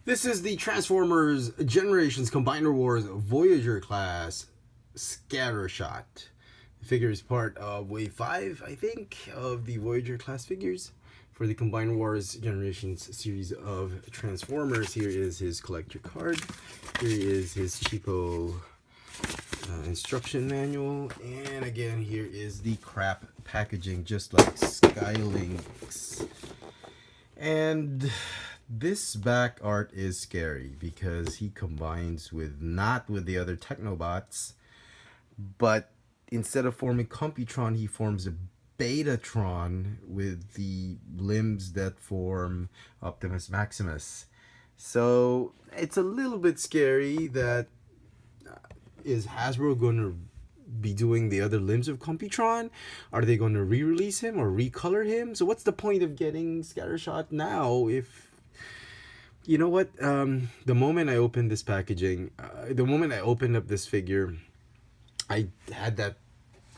This is the Transformers Generations Combiner Wars Voyager class Scattershot. The figure is part of Wave 5, I think, of the Voyager class figures for the Combiner Wars Generations series of Transformers. Here is his collector card. Here is his cheapo instruction manual. And again, here is the crap packaging, just like Skylink's. And this back art is scary because he combines with not with the other Technobots, but instead of forming Computron, he forms a Betatron with the limbs that form Optimus Maximus. So it's a little bit scary that is Hasbro going to be doing the other limbs of Computron? Are they going to re-release him or recolor him? So what's the point of getting Scattershot now if... You know what? The moment I opened this packaging, the moment I opened up this figure, I had that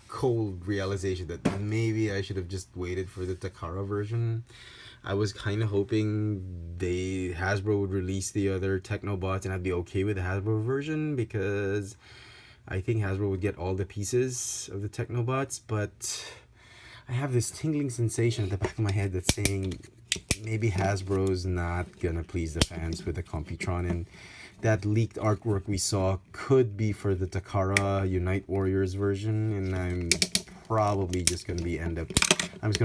cold realization that maybe I should have just waited for the Takara version. I was kind of hoping Hasbro would release the other Technobots and I'd be okay with the Hasbro version because I think Hasbro would get all the pieces of the Technobots, but I have this tingling sensation at the back of my head that's saying maybe Hasbro's not gonna please the fans with the Computron, and that leaked artwork we saw could be for the Takara Unite Warriors version, and I'm probably just gonna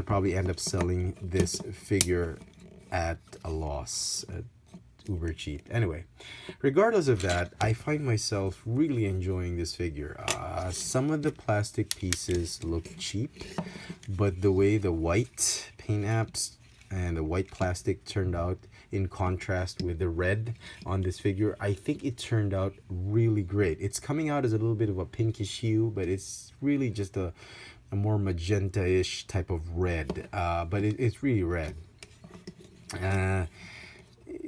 probably end up selling this figure at a loss, at uber cheap. Anyway, regardless of that, I find myself really enjoying this figure. Some of the plastic pieces look cheap, but the way the white paint apps and the white plastic turned out in contrast with the red on this figure, I think it turned out really great. It's coming out as a little bit of a pinkish hue, but it's really just a more magenta-ish type of red, but it's really red.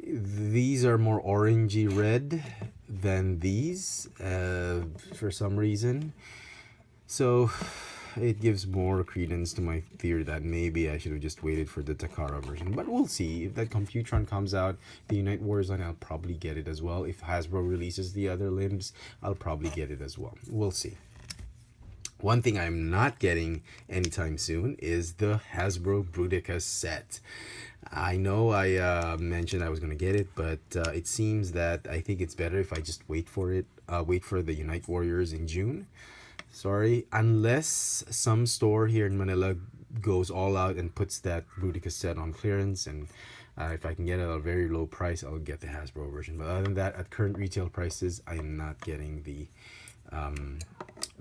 These are more orangey red than these for some reason, so it gives more credence to my theory that maybe I should have just waited for the Takara version. But we'll see. If that Computron comes out, the Unite Wars line, I'll probably get it as well. If Hasbro releases the other limbs, I'll probably get it as well. We'll see. One thing I'm not getting anytime soon is the Hasbro Bruticus set. I know I mentioned I was going to get it, but it seems that I think it's better if I just wait for it. Wait for the Unite Warriors in June. Sorry, unless some store here in Manila goes all out and puts that Bruticus set on clearance, and if I can get it at a very low price, I'll get the Hasbro version. But other than that, at current retail prices, I am not getting the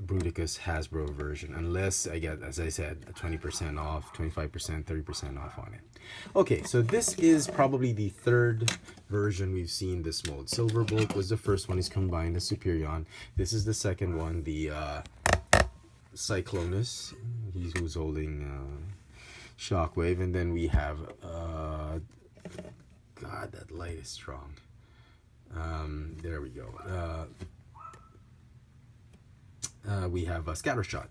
Bruticus Hasbro version unless I get, as I said, 20% off, 25%, 30% off on it. Okay, so this is probably the third version we've seen this mold. Silverbolt was the first one. He's combined the Superion. This is the second one, the Cyclonus. Who's holding Shockwave, and then we have God, that light is strong. There we go. We have Scattershot,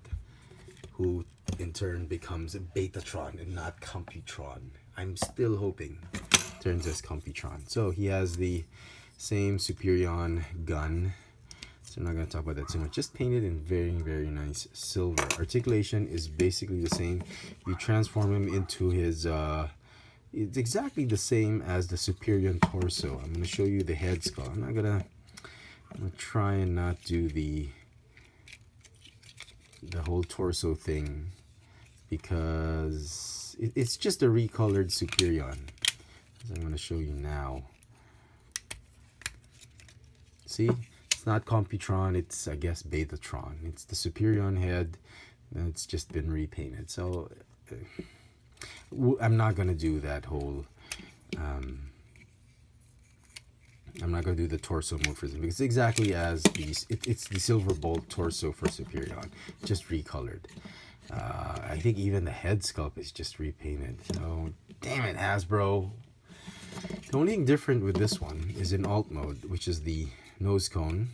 who in turn becomes a Betatron and not Computron. I'm still hoping turns as Computron. So he has the same Superion gun. So I'm not going to talk about that too much. Just painted in very, very nice silver. Articulation is basically the same. You transform him into his... it's exactly the same as the Superion torso. I'm going to show you the head skull. I'm going to try and not do the whole torso thing because it's just a recolored Superion, as I'm going to show you now. See, it's not Computron, it's, I guess, Betatron. It's the Superion head, and it's just been repainted. So I'm not going to do that whole I'm not going to do the torso mode for this because it's exactly as these. It's the Silverbolt torso for Superion, just recolored. I think even the head sculpt is just repainted. So, damn it, Hasbro. The only thing different with this one is in alt mode, which is the nose cone,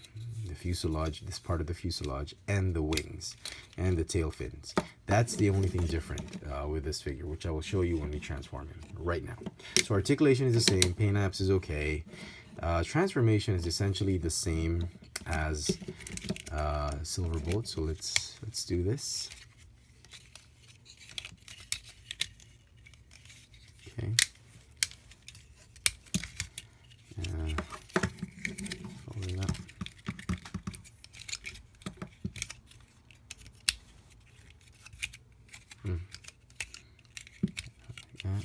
the fuselage, this part of the fuselage, and the wings, and the tail fins. That's the only thing different with this figure, which I will show you when we transform him right now. So articulation is the same, paint apps is okay. Transformation is essentially the same as Silverbolt, so let's do this. Okay. Fold it up. Like that.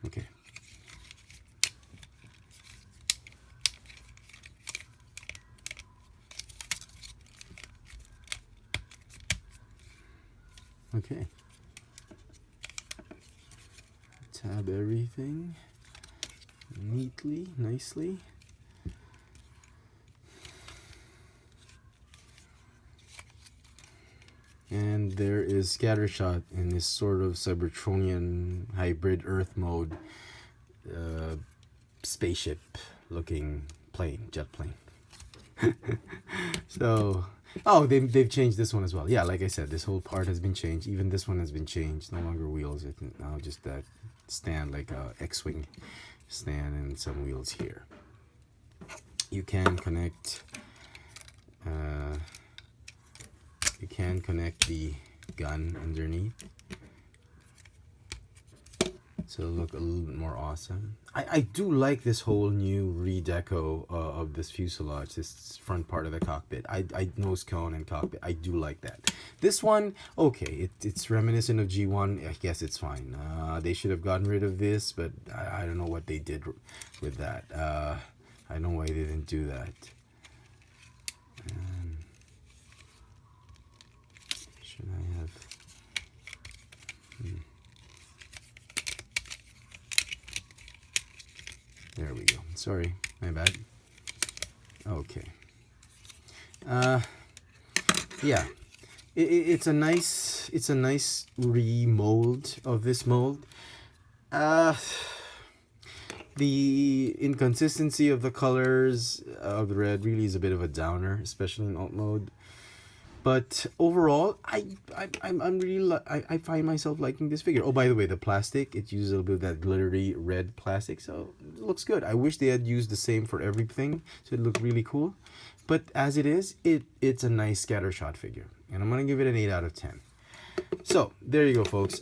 Okay. Okay. Tab everything neatly, nicely. And there is Scattershot in this sort of Cybertronian hybrid Earth mode spaceship looking plane, jet plane. So, oh, they've changed this one as well. Yeah, like I said, this whole part has been changed. Even this one has been changed. No longer wheels. It's now just that stand, like a X-wing stand, and some wheels here. You can connect. You can connect the gun underneath, so it'll look a little bit more awesome. I do like this whole new redeco of this fuselage, this front part of the cockpit. I nose cone and cockpit. I do like that. This one, okay, it's reminiscent of G1. I guess it's fine. They should have gotten rid of this, but I don't know what they did with that. I know why they didn't do that. Should I have? There we go. Sorry, my bad. Okay. Yeah, it's a nice remold of this mold. The inconsistency of the colors of the red really is a bit of a downer, especially in alt mode. But overall, I'm really I find myself liking this figure. Oh, by the way, the plastic, it uses a little bit of that glittery red plastic, so it looks good. I wish they had used the same for everything, so it looked really cool. But as it is, it's a nice Scattershot figure, and I'm gonna give it an 8 out of 10. So there you go, folks.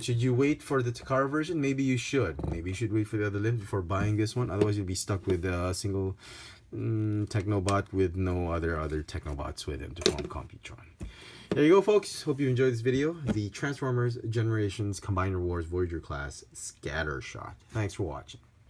Should you wait for the Takara version? Maybe you should. Maybe you should wait for the other limb before buying this one. Otherwise, you'll be stuck with a single Technobot with no other Technobots with him to form Computron. There you go, folks. Hope you enjoyed this video. The Transformers Generations Combiner Wars Voyager class Scattershot. Thanks for watching.